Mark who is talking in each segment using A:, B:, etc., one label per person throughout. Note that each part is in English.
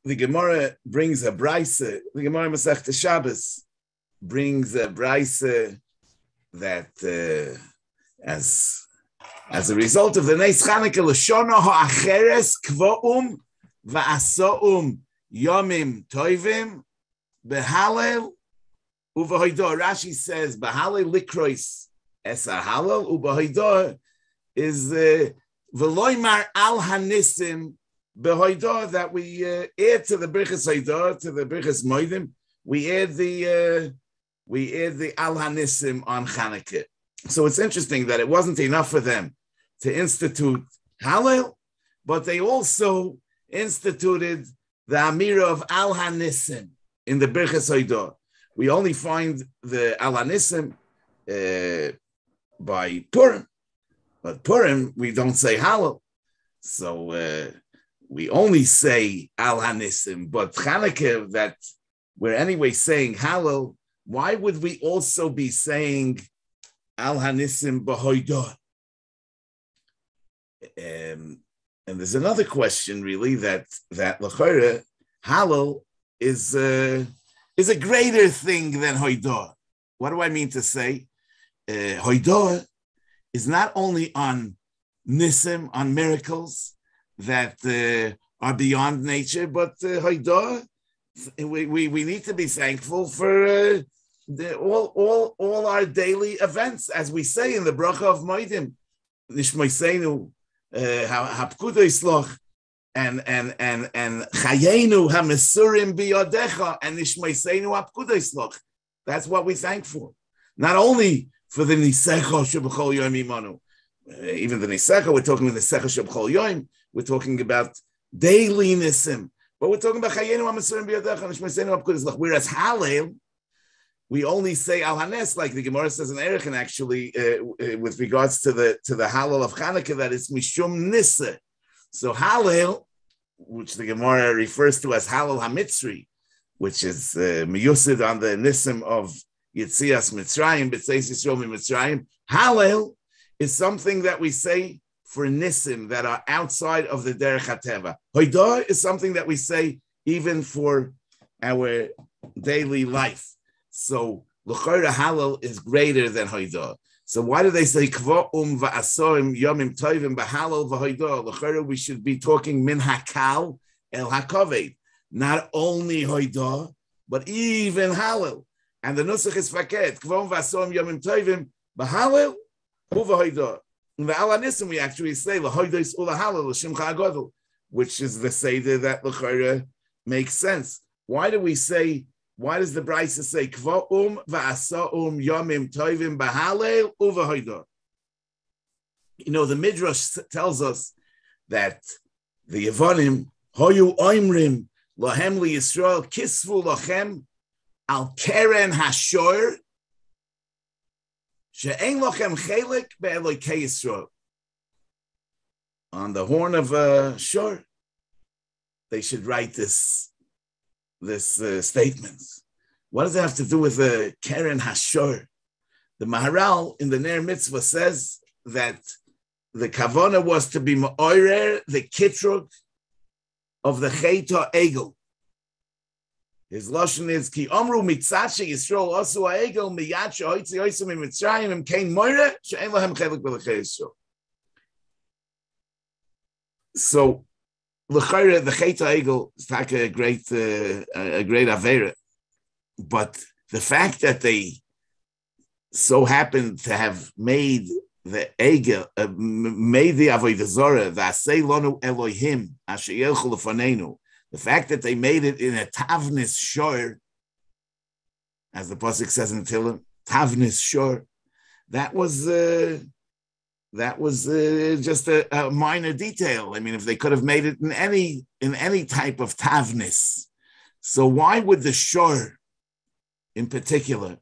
A: the Gemara brings a brayse. The Gemara Masechta Shabbos brings a brayse that as a result of the Neis Chanukah, Lashona ha'acheres kvo'um va'aso'um yomim toivim behalel uvahoidor. Rashi says behalel likrois es halal uvahoidor is veloymar al hanisim behoidor, that we add to the brichas hoidor, to the brichas moedim, we add the al hanisim on Chanukah. So it's interesting that it wasn't enough for them to institute Hallel, but they also instituted the Amira of Al Hanisim in the Birchas Hoidor. We only find the Al Hanisim by Purim, but Purim we don't say Hallel, so we only say Al Hanisim. But Chanukah, that we're anyway saying Hallel, why would we also be saying Al Hanisim B'Hoidor? And there's another question, really, that L'chora Hallel is a greater thing than Hoidor. What do I mean to say? Hoidor is not only on Nisim, on miracles that are beyond nature, but Hoidor, we need to be thankful for all our daily events, as we say in the bracha of Moedim, Nishmoiseinu hapkudo isloch, and Chayenu hamesurim biyodecha, and Nishmoiseinu hapkudo isloch. That's what we thank for. Not only for the Nisecha sheb'chol yom imanu, even the Nisecha, we're talking about the Nisecha sheb'chol yom, we're talking about daily Nisim, but we're talking about Chayenu hamesurim biyodecha, Nishmoiseinu hapkudo isloch. Whereas Hallel, we only say Al Hanes, like the Gemara says in Erechin, actually, with regards to the Hallel of Chanukah, that it's Mishum Nisse. So Hallel, which the Gemara refers to as Hallel HaMitzri, which is miyusid on the Nisim of Yitzias Mitzrayim, B'tzeis Yisrael Mitzrayim. Hallel is something that we say for Nisim that are outside of the Derech HaTeva. Hoidor is something that we say even for our daily life. So l'chora Hallel is greater than Hoidor. So why do they say kvo'um va'asorim yomim toivim b'Hallel v'Hoidor? L'chora we should be talking min hakal el hakoved, not only Hoidor but even Hallel. And the nusach is faket kvo'um va'asorim yomim toivim b'Hallel u'v'Hoidor. In the Al Hanisim we actually say l'Hoidor is ula Hallel l'shimcha agodel, which is the seder that l'chora makes sense. Why do we say? Why does the Brisa say kvo'um va'aso'um yomim toivim b'Hallel u'v'Hoidor? You know, the Midrash tells us that the Yevonim hoyu oimrim lohem liyisrael kisvu lochem al keren hashor she'ein lochem chelik be'elokei Yisrael. On the horn of shor, they should write this statement. What does it have to do with the Keren Hashor? The Maharal in the Ner Mitzvah says that the Kavona was to be Ma'orer, the Kitrug of the Cheito Egel. His Lashon is Ki Omru Mitzache Yisrael Osu Egel Miyad Shehoitzi Oisum Mitzrayim Im Kein Moire She'en Lahem Chelik B'Lechei Yisrael. So L'chayre, the Cheito Egel is like a great avera, but the fact that they so happened to have made the Egel, made the Avodah Zorah, the Asei Lonu Elohim, Asher Yelchu Lefanenu, the fact that they made it in a Tavnis Shor, as the pasuk says in Tehillim, Tavnis Shor, that was just a minor detail. I mean, if they could have made it in any type of tavnis, so why would the shor, in particular,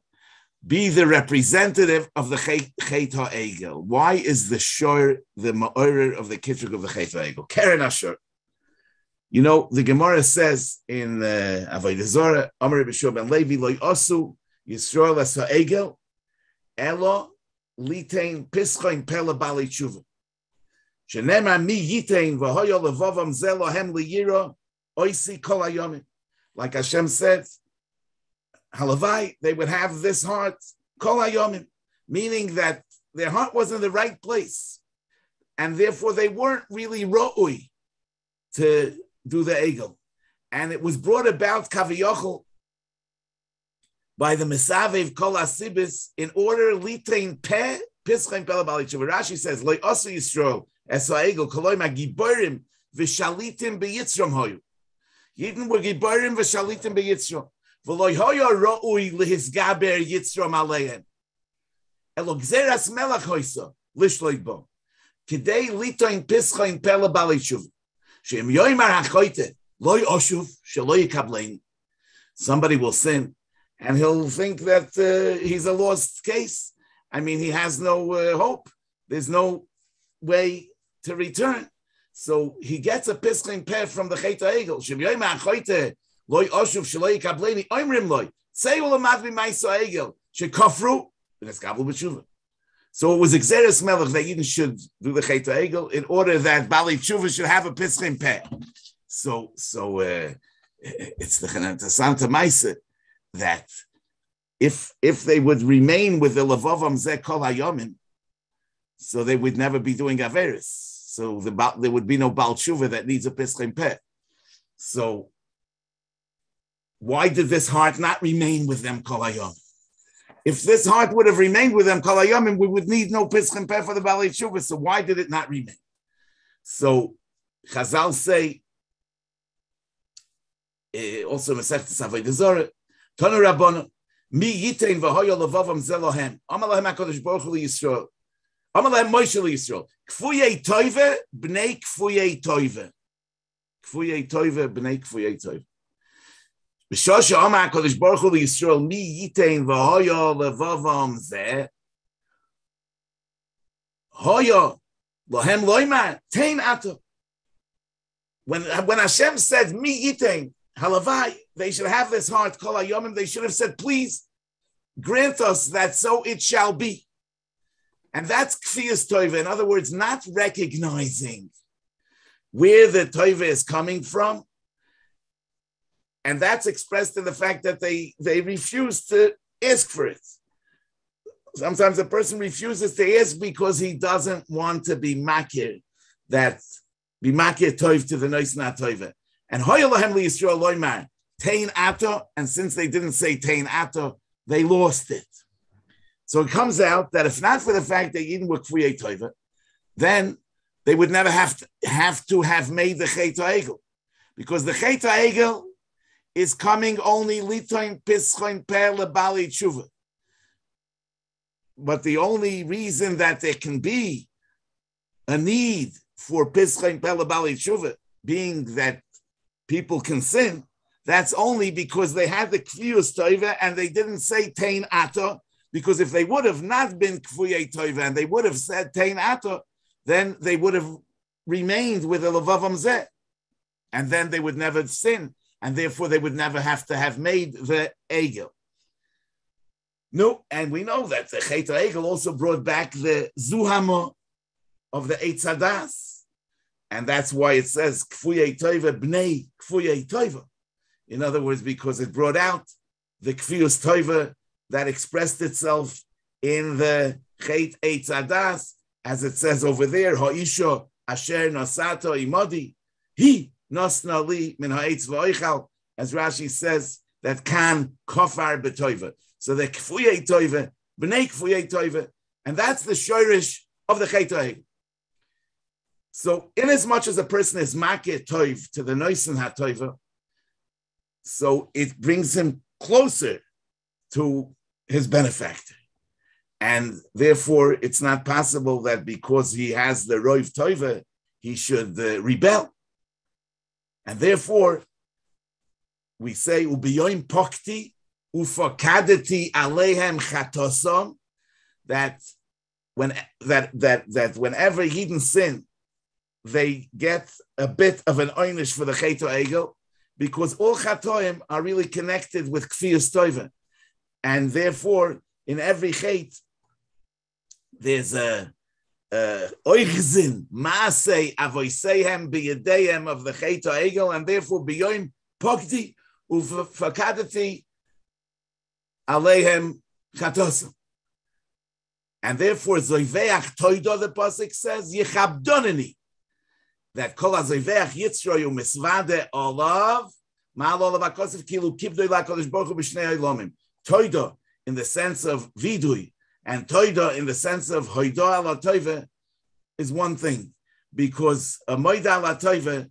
A: be the representative of the Chet HaEgel? Why is the shor the ma'orer of the kitrug of the Chet HaEgel? Keren HaShor. You know, the Gemara says in Avodah Zorah, Amar B'Shua ben Levi, Lo Yosu Yisrael es HaEgel, Elo Litain Pischoin Pela Bali Tshuva. Shenema mi yitain v'hoyo levavam ze lohem liyira oisi kol hayomim. Like Hashem said, halavai, they would have this heart, kol hayomim, meaning that their heart was in the right place, and therefore they weren't really ro'ui to do the egel. And it was brought about kaviyochel by the Mesavev Kol Asibis in order litain peh pischem pela bali tshuva. Rashi says loy osu Yisrael eso egel koloi ma giborim v'shalitim beyitzrom hoyu. Yidden were giborim v'shalitim beyitzrom v'loy hoyo ro'ui lehisgaber yitzrom aleihem. Elo gzeras melach hoyso lishloid bo kidei litain pischem pela bali tshuva sheim yoymar hachoyte loy oshuv shelo yikablein. Somebody will sin, and he'll think that he's a lost case. I mean, he has no hope. There's no way to return. So he gets a pischin peh from the Chet HaEgel. Shem yoyma achoyte loy oshuv shelo yikableini oimrim loy say ulamad b'maiso HaEgel shekafru v'neskablu b'tshuva. So it was Xeris Melech that Yidden should do the Chet HaEgel in order that Bali Tshuva should have a pischin peh. So it's the Santa Maisa that if they would remain with the Lavavam Zeh Kol Hayomim, so they would never be doing Averis. So there would be no Baal Tshuva that needs a Pischim Peh. So why did this heart not remain with them Kol Hayomim? If this heart would have remained with them Kol Hayomim, we would need no Pischim Peh for the Baal Tshuva. So why did it not remain? So Chazal say, also Masechtas Avodah Zarah, Tanu Rabbanon, Mi Yitein v'hoyo levavam zelohem, Amalahem HaKadosh Baruch Hu Yisrael, Amalahem Moshe Yisrael, Kfuyei Toive, Bnei Kfuyei Toive, Kfuyei Toive, Bnei Kfuyei Toive. B'shosha Amar HaKadosh Baruch Hu Yisrael, Mi Yitein v'hoyo levavam zeh, Hoyo, Lohem Loimar, Tein Ato. When Hashem said, Mi Yitein, Halavai, they should have this heart, Kol Hayomim, they should have said, please grant us that so it shall be. And that's Kfiyas Toiva. In other words, not recognizing where the Toiva is coming from. And that's expressed in the fact that they refuse to ask for it. Sometimes a person refuses to ask because he doesn't want to be makir, that be makir Toiv to the Nois Na Toiva. And Hoyalahem li Yisrael loymar tein ato, and since they didn't say tein ato, they lost it. So it comes out that if not for the fact that Yidden were Kfuyei Toiva, then they would never have to have made the Chet HaEgel, because the Chet HaEgel is coming only litoin pischoin per lebali tshuva. But the only reason that there can be a need for pischoin per lebali tshuva, being that people can sin, that's only because they had the Kfiyus Toiva and they didn't say Tein Ato, because if they would have not been Kfuyei Toiva and they would have said Tein Ato, then they would have remained with the Levavam Zeh, and then they would never sin, and therefore they would never have to have made the Egel. No, and we know that the Chet HaEgel also brought back the Zuhama of the Eitz Hadas. And that's why it says Kfuyei Toiva Bnei Kfuyei Toiva. In other words, because it brought out the Kfiyus Toiva that expressed itself in the Chet Eitz Hadas, as it says over there, Ha'isha Asher Nasato Imodi, He Nosna Li Min Ha'etz V'oichal, as Rashi says, that Kan Kofar B'Toiva. So the Kfuyei Toiva, Bnei Kfuyei Toiva, and that's the shorish of the Chet HaEgel. So, in as much as a person is makir toiv to the noisin hatoiva, so it brings him closer to his benefactor, and therefore it's not possible that because he has the roiv toiva, he should rebel, and therefore we say ubiyoim pokti ufakadati aleihem chatosom, that whenever Yidden sin, they get a bit of an einish for the Chet HaEgel, because all chatoim are really connected with Kfiyus Toiva, and therefore in every Chet there's a oichzin maasei avoiseihem biyadeihem of the Chet HaEgel, and therefore b'yoim pogdi ufakadati aleihem chatosam. And therefore zoiveach toido, the pasuk says, yichabdoneni, that kol hazoiveach yitzroyu misvade olav ma'al olav hakosef kilu kibdoi la'kodesh baruch hu b'shnei olamim. Toido in the sense of vidui, and toida in the sense of hoida ala toiva is one thing, because a moida ala toiva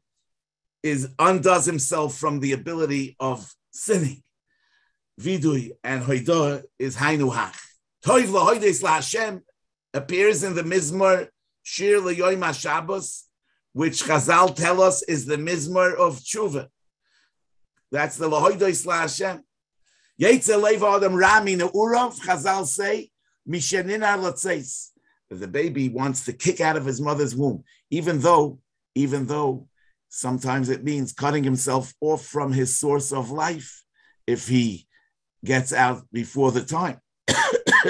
A: undoes himself from the ability of sinning. Vidui and hoida is hainu hach. Toiv lahoides la Hashem appears in the Mizmor Shir L'Yoyim HaShabbos, which Chazal tell us is the Mizmor of Tshuva. That's the lahoides la Hashem. Yetzel leiva adam rami ne'urav, Chazal say, mishenina l'tzeis. The baby wants to kick out of his mother's womb, even though sometimes it means cutting himself off from his source of life if he gets out before the time.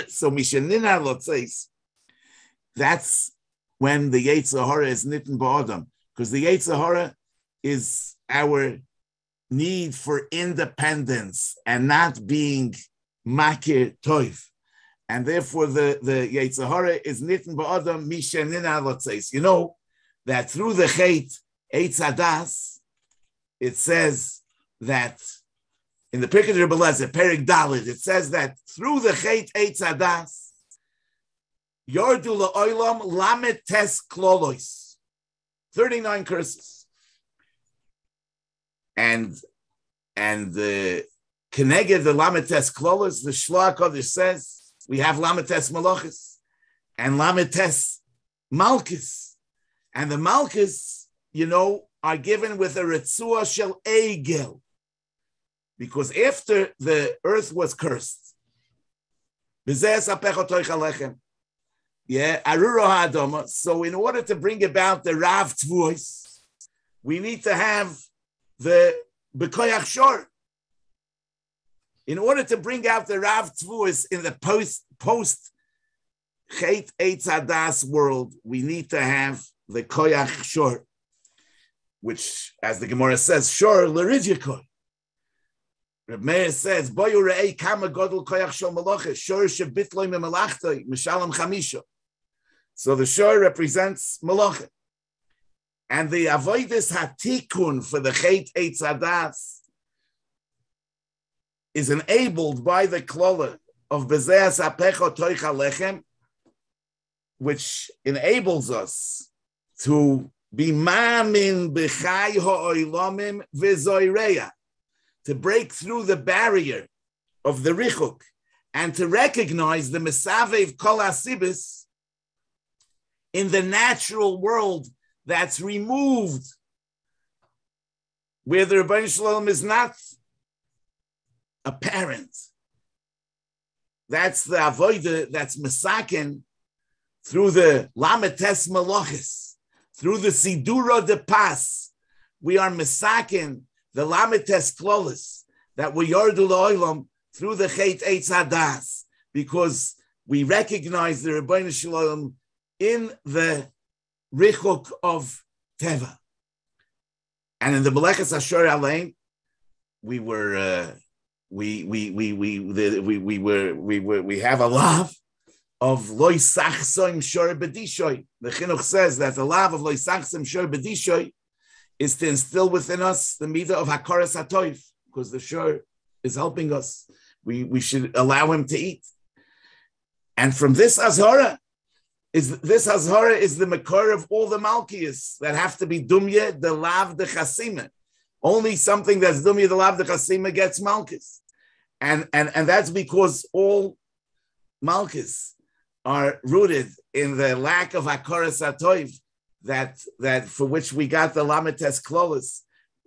A: So mishenina l'tzeis, that's when the Yetzer Hara is nitten ba'adam, because the Yetzer Hara is our need for independence and not being makir toiv. And therefore the Yetzer Hara is nitten ba'adam mishenina l'tzeis. You know that through the Chet Eitz Hadas, it says that in the Pirkei Rebbe Lezer, Perek Daled, it says that through the Chet Eitz Hadas, Yordu la'olam lamet tes klolois, 39 curses. And the Keneged the Lametes Klolos, the Shloah Kodesh says, we have Lametes Malachis and Lametes Malchus. And the Malchus, are given with a Retzua Shel Egel. Because after the earth was cursed, so in order to bring about the Rav Tvuos, we need to have the B'koyach Shor. In order to bring out the Rav Tvuos in the post Chet Eitz Hadas world, we need to have the Koyach Shor, which, as the Gemara says, Shor l'ridjikoi. Reb Meir says, Boyu re'ei kama godol Koyach Shor malacha, Shor shebitloi me'malachtoi, mishalem chamisha. So the Shor represents malacha. And the avoidus hatikun for the Chet Eitz Hadas is enabled by the klola of bezeas apecho toicha lechem, which enables us to be mamin b'chai ha'olamim v'zoireya, to break through the barrier of the richuk and to recognize the mesavev kol hasibis in the natural world that's removed, where the Rebbeinu Shalom is not apparent. That's the avodah that's mesaken through the lametes malachis, through the sidura de pas. We are mesaken the lametes klolis that we yardu la'olam through the Chet Eitz Hadas, because we recognize the Rebbeinu Shalom in the richuk of teva. And in the Meleches Ashur Alein, we have a lav of loy sachsoim shor bedishoy. The Chinuch says that the lav of loy sachsoim shor bedishoy is to instill within us the midah of hakaras hatoiv, because the shor is helping us. We should allow him to eat. And from this azhara is the makor of all the malchiyas that have to be dumya the lav de chasima. Only something that's dumya the lav de chasima gets malchus. And that's because all malchus are rooted in the lack of hakaras hatoiv, that for which we got the lametes klolos,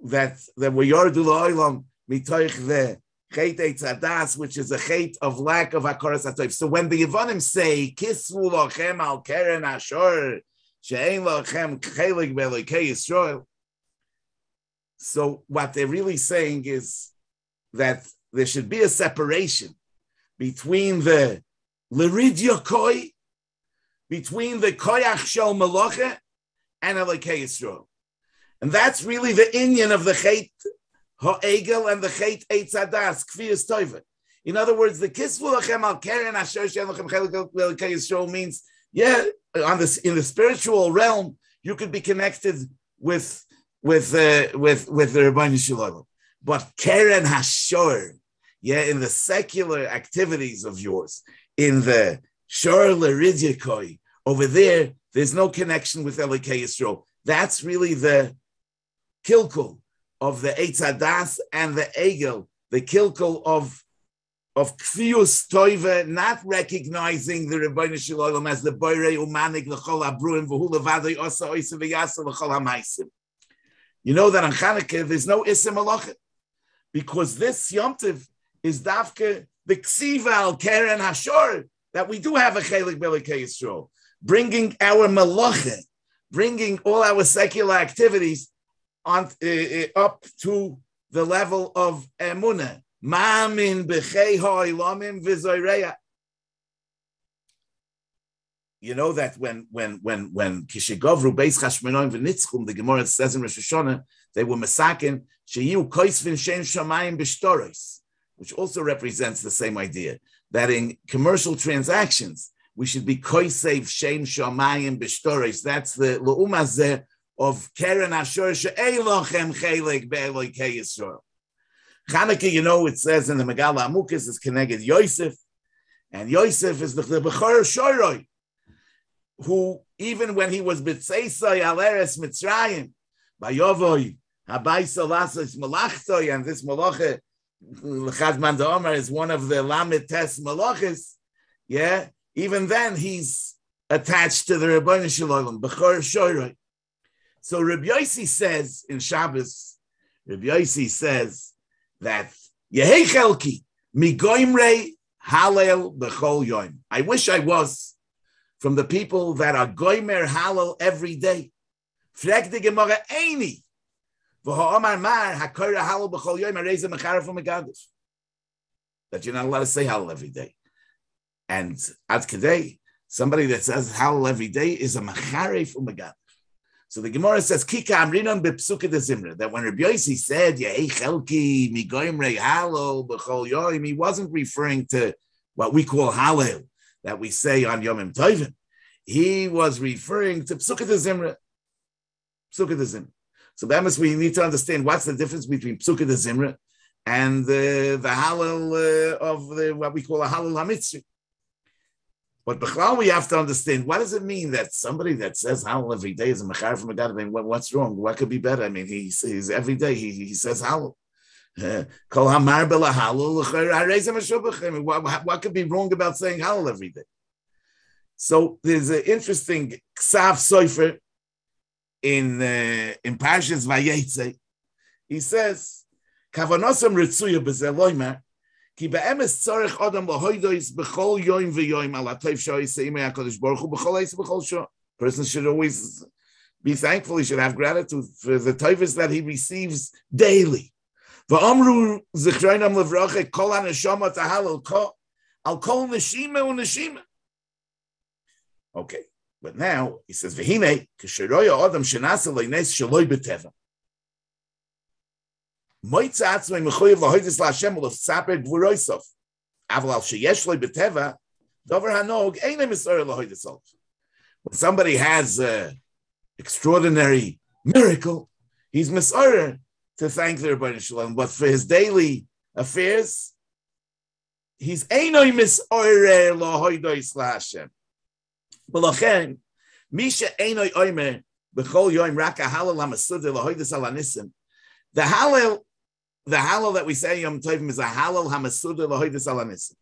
A: that we yardu la'olam mitoich the Chet Eitz Hadas, which is a chet of lack of hakaras hatoiv. So when the Yevonim say kisvu lochem al keren ashor she'ein lochem chelik be'elokei Yisrael, so what they're really saying is that there should be a separation between the Liridia Koi between the Koyach Shel Melacha and Elokei Yisrael. And that's really the inyan of the Chet Ha'egel and the Chet Eitz Hadas, Kfiyas Toiva. In other words, the Kisvu Lachem Al Keren Asher She'en Lachem Chelik Elokei Yisrael means, in the spiritual realm, you could be connected with the Rebbeinu Shalom. But Keren Hashor, in the secular activities of yours, in the Shor L'Ridyakoi, over there's no connection with Elokei Yisrael. That's really the kilkul of the Eitz Hadas and the Egel, the kilkul of Kfiyus Toiva, not recognizing the Rebbeinu Shalom as the Boirei Umanik L'chol Abruim V'hu Levadei Osa Oisa V'yasa L'chol HaMaisim. You know that on Chanukah there's no Isim Malacha, because this Yom Tov is Davke the Ksiva Al Keren Hashor, that we do have a Chelik B'Elokei Yisrael, bringing our Malacha, bringing all our secular activities on up to the level of Emunah. Ma'amin b'chei ha'olamim v'zoreya. You know that when Kishigovru Beis Chashmonaim v'nitzchum, the Gemara says in Rosh Hashanah, they were masakin sheyu koisvin shem shamayim b'shtoros, which also represents the same idea, that in commercial transactions we should be koisev shem shamayim b'shtoros. That's the le'umazeh of Keren Ashur she'ei lochem chelik be'elokei Yisrael. Chanukah, it says in the Megala Amukas, is connected Yosef, and Yosef is the Bechor Shoroi, who even when he was B'tzeisoi Aleres Mitzrayim, Bayovoi, Habayso Lasos Malachtoi, and this Malacha, L'chad Man Da'omer, is one of the Lamed Tes Malachas, even then he's attached to the Rebbeinu Shalom, Bechor Shoroi. So Rabbi Yossi says in Shabbos, that Yehei Chelki Migoimrei Halel B'chol Yom. I wish I was from the people that are Goimer Halel every day. Frek de Gemara Eini V'ha'omar Mar HaKoira Halel B'chol Yom Areza Mecharef U'Megadif. That you're not allowed to say Halel every day. And Ad Kedei, somebody that says Halel every day is a Mecharef U'Megadif. So the Gemara says, Kika Amrinon bePsuke de Zimra, that when Rabbi Yossi said, Yehei Chelki Migoimrei Halel B'chol Yom, he wasn't referring to what we call Halel, that we say on Yomim Tovim. He was referring to Psuke de Zimra. Psuke de Zimra. So that means we need to understand what's the difference between Psuke de Zimra and the Halel of what we call a Halel HaMitzri. But Bechlal, we have to understand, what does it mean that somebody that says Halal every day is a Mechar from a God? I mean, what's wrong? What could be better? I mean, he's every day he says Halal. Kol Hamar Bela Halal. What could be wrong about saying Halal every day? So there's an interesting Ksav Sofer in Parshas Vayetze. He says, Kavanosam Ritzuya B'Zeh Loimer, Ki be'emes tzorech adam lahoidos b'chol yoim v'yoim al ha'tov sh'oisei imei HaKadosh Baruch Hu b'chol eis b'chol shor. Person should always be thankful. He should have gratitude for the tovos that he receives daily. V'amru zichronam levracha kol ha'neshama tahalal kol al kol neshima u'neshima. Okay, but now he says v'hinei k'sheroya adam shenasa le'nes shaloi b'teva. When somebody has an extraordinary miracle, he's mis'orer to thank the Rebbeinu Shalom, but for his daily affairs, he's einoi mis'orer lahoidos laHashem. B'lachen, misha einoi oimer b'chol yoim raka halal ha'masudah lahoidos alanisim. The Hallel that we say Yom Tovim is a Hallel HaMasudah L'Hoides Alanisim.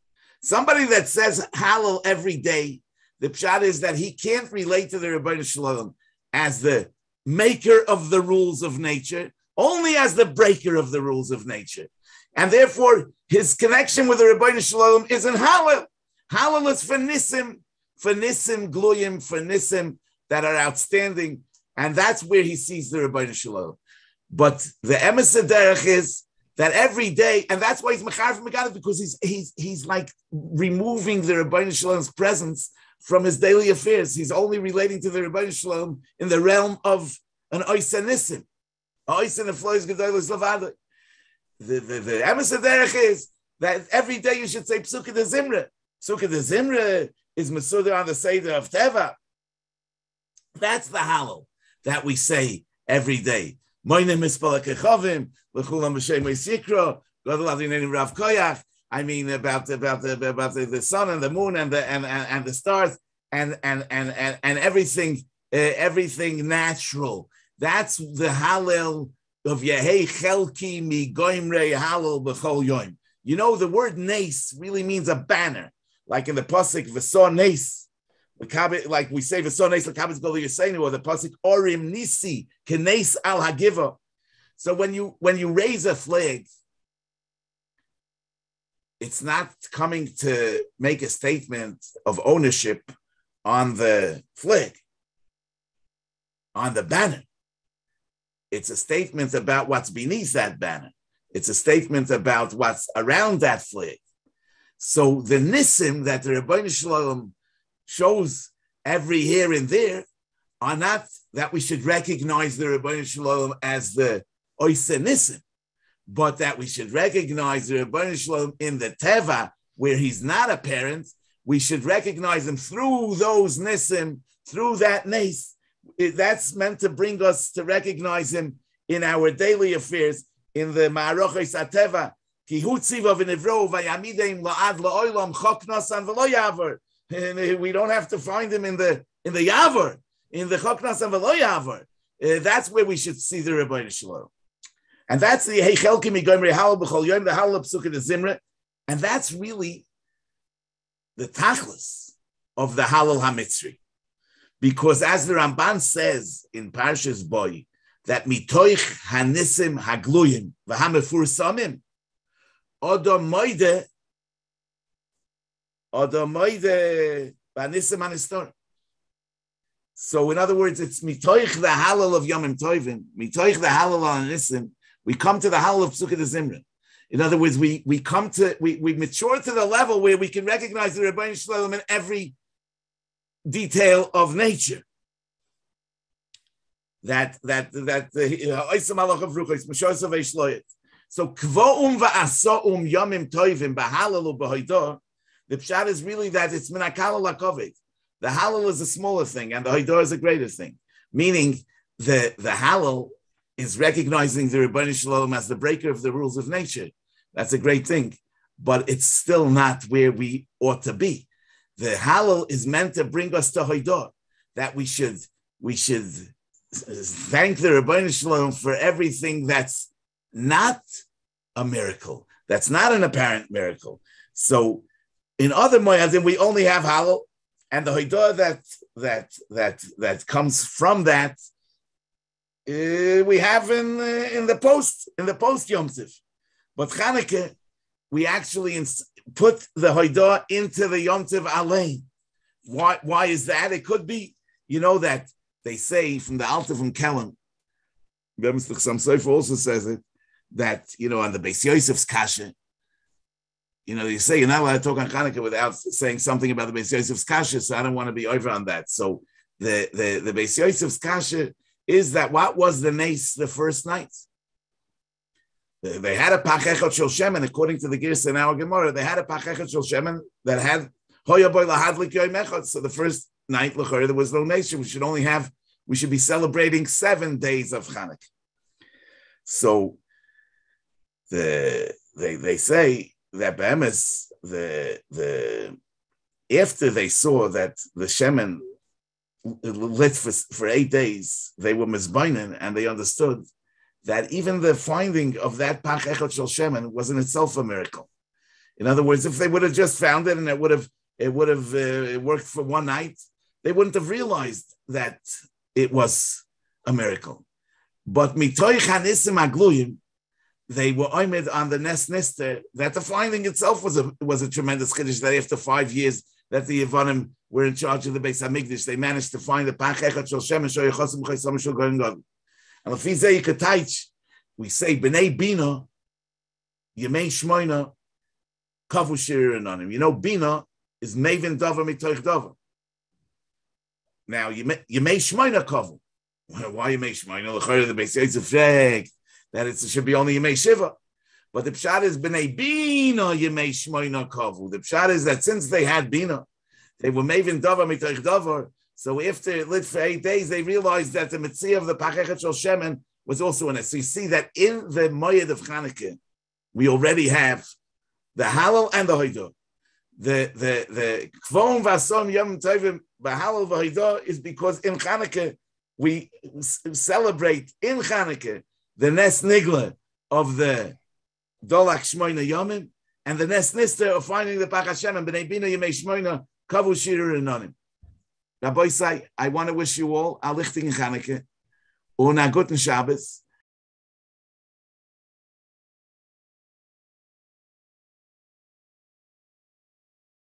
A: Somebody that says Hallel every day, the pshat is that he can't relate to the Rebbeinu Shalom as the maker of the rules of nature, only as the breaker of the rules of nature. And therefore, his connection with the Rebbeinu Shalom isn't Hallel. Hallel is for Nisim Gluyim, for Nisim that are outstanding. And that's where he sees the Rebbeinu Shalom. But the emes derech is that every day, and that's why he's mechar from Megadif, because he's like removing the Rebbeinu Shalom's presence from his daily affairs. He's only relating to the Rebbeinu Shalom in the realm of an Ois Nisim. Ois and the Flois Gedolos Levada. The emes derech is that every day you should say Psukkah de Zimra. Psukkah de Zimra is Mesuda on the Seder of Teva. That's the Hallel that we say every day. Moinem Mispala Kechavim, Lechulam B'Shem Yikra, Gadol Adinanim Rav Koyach. I mean about the sun and the moon and the stars and everything natural. That's the Hallel of Yehei Chelki Mi Goimrei Hallel B'Chol Yom. You know, the word Nes really means a banner, like in the pasuk V'Sor Nes, like we say V'Sor Nes L'Kabetz Gol Yisenu, or the pasuk Orim Nisi Kenes Al Hagiva. So when you raise a flag, it's not coming to make a statement of ownership on the flag, on the banner. It's a statement about what's beneath that banner. It's a statement about what's around that flag. So the nisim that the Rebbeinu Shalom shows every here and there are not that we should recognize the Rebbeinu Shalom as the Oise Nisim, but that we should recognize the Rebbeinu Shalom in the Teva, where he's not apparent. We should recognize him through those nisim, through that nes. That's meant to bring us to recognize him in our daily affairs, in the Ma'aroches HaTeva. Ki hu tziva v'nivro v'yamideim la'ad la'olam chok nasan v'lo yavar. We don't have to find him in the yavar, in the chok nasan v'lo yavar. That's where we should see the Rebbeinu Shalom. And that's the Heichelki Migomri Halal B'chol Yom, the Halal Psukkah de Zimra. And that's really the tachlis of the Halal HaMitzri. Because as the Ramban says in Parshas Boy, that mitoich hanisim hagluyim v'hamefur samim, odom moide v'anisim hanistor. So in other words, it's mitoich the halal of Yomim Tovim, mitoich the halal on Nisim. We come to the halal of Psukkah de Zimra. In other words, we mature to the level where we can recognize the Rebbeinu Shalom in every detail of nature. That Oisam Malach of Ruchos Meshos of Eishloyet. So Kvoum va'asoum Yomim Tovim b'halal u'b'hoidah. The pshat is really that it's minakal lakovet. The halal is a smaller thing, and the hoidah is a greater thing. Meaning, the halal is recognizing the Rebbeinu Shalom as the breaker of the rules of nature. That's a great thing, but it's still not where we ought to be. The halal is meant to bring us to hoidah, that we should thank the Rebbeinu Shalom for everything that's not a miracle, that's not an apparent miracle. So, in other moyadim, we only have halal. And the hoidah that comes from that, we have in the post Yom Tov. But Chanukah, we actually put the hoidah into the Yom Tov Alein. Why is that? It could be, that they say from the Alter from Kelm, some Sefer also says it, that, on the Beis Yosef's kasha, you say you're not allowed to talk on Chanukah without saying something about the Beis Yosef's kasha, so I don't want to be over on that. So the Beis Yosef's kasha is that what was the nes the first night? They had a pachechot shel shemen, according to the Girsa in our Gemara. They had a pachechot shel shemen that had hoya boy lahadlik yoy mechot. So the first night l'chor there was no nation. We should be celebrating 7 days of Chanukah. So they say that be'emes, after they saw that the shemen lit for 8 days, they were mizbainen, and they understood that even the finding of that pach echad shel shemen was in itself a miracle. In other words, if they would have just found it and it would have worked for one night, they wouldn't have realized that it was a miracle. But mitoich hanisim agluyim, they were oimed on the Nes Nister, that the finding itself was a tremendous chiddush, that after 5 years that the Yevanim were in charge of the Beis HaMikdash, they managed to find the Pach Echad Shel Shemen Sho Yechosim Chaysom Shel Goyin Gadol. And if Izei Yikataych, we say B'nei Bina Yemei Shmoina Kavu Shiririn on him. Bina is Mevin Davar Mitoich Davar. Now you may shmoina kavu. Why you may shmoina? The Beis Yosef frag that it should be only you may shiva. But the pshat is b'nei bina yemei shmoina kavu. The pshat is that since they had bina, they were mavin davar mitoich davar. So after it lit for 8 days, they realized that the mitzvah of the pachechet shel shemen was also in it. So you see that in the moed of Chanukah, we already have the halal and the hoidah. The kvom vasom yom tovim b'halal v'hoidah is because in Chanukah we celebrate in Chanukah the nes nigla of the Dolak Shmoina Yomim, and the Nes Nister of finding the Pach Hashem and B'nei Bina Yemei Shmoina Kavu Shirir Enonim. Rabbi Say, I want to wish you all a lichting Chanukah, und a guten Shabbos,